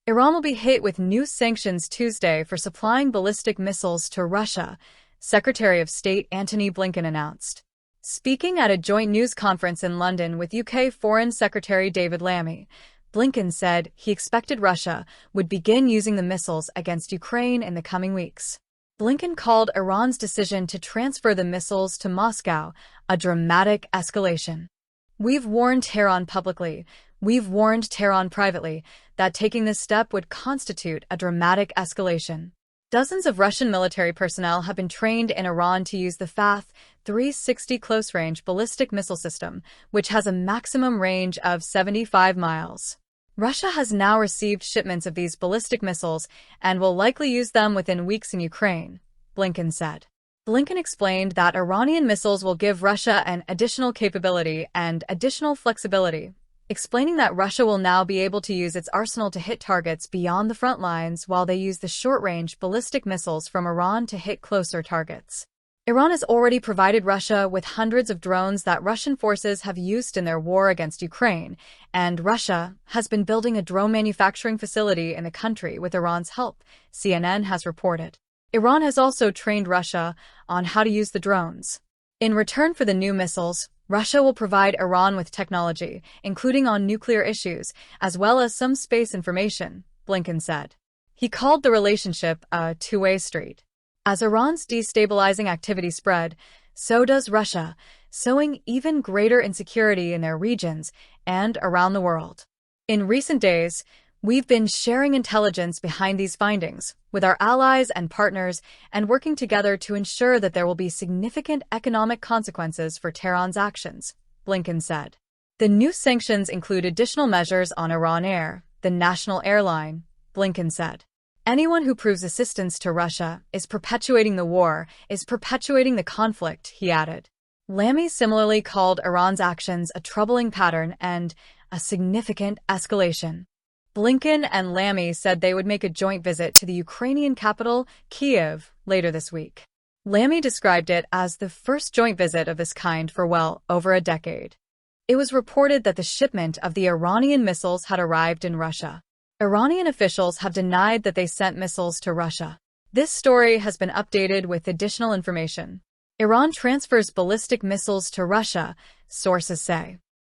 Iran will be hit with new sanctions Tuesday for supplying ballistic missiles to Russia, Secretary of State Antony Blinken announced. Speaking at a joint news conference in London with UK Foreign Secretary David Lammy, Blinken said he expected Russia would begin using the missiles against Ukraine in the coming weeks. Blinken called Iran's decision to transfer the missiles to Moscow a dramatic escalation. "We've warned Tehran publicly, we've warned Tehran privately, that taking this step would constitute a dramatic escalation." Dozens of Russian military personnel have been trained in Iran to use the FATH 360 close-range ballistic missile system, which has a maximum range of 75 miles. Russia has now received shipments of these ballistic missiles and will likely use them within weeks in Ukraine, Blinken said. Blinken explained that Iranian missiles will give Russia an additional capability and additional flexibility, explaining that Russia will now be able to use its arsenal to hit targets beyond the front lines while they use the short-range ballistic missiles from Iran to hit closer targets. Iran has already provided Russia with hundreds of drones that Russian forces have used in their war against Ukraine, and Russia has been building a drone manufacturing facility in the country with Iran's help, CNN has reported. Iran has also trained Russia on how to use the drones. In return for the new missiles, Russia will provide Iran with technology, including on nuclear issues, as well as some space information, Blinken said. He called the relationship a two-way street. As Iran's destabilizing activity spread, so does Russia, sowing even greater insecurity in their regions and around the world. In recent days, we've been sharing intelligence behind these findings with our allies and partners and working together to ensure that there will be significant economic consequences for Tehran's actions, Blinken said. The new sanctions include additional measures on Iran Air, the national airline, Blinken said. "Anyone who proves assistance to Russia is perpetuating the war, is perpetuating the conflict," he added. Lammy similarly called Iran's actions a troubling pattern and a significant escalation. Blinken and Lammy said they would make a joint visit to the Ukrainian capital, Kyiv, later this week. Lammy described it as the first joint visit of this kind for well over a decade. It was reported that the shipment of the Iranian missiles had arrived in Russia. Iranian officials have denied that they sent missiles to Russia. This story has been updated with additional information. Iran transfers ballistic missiles to Russia, sources say.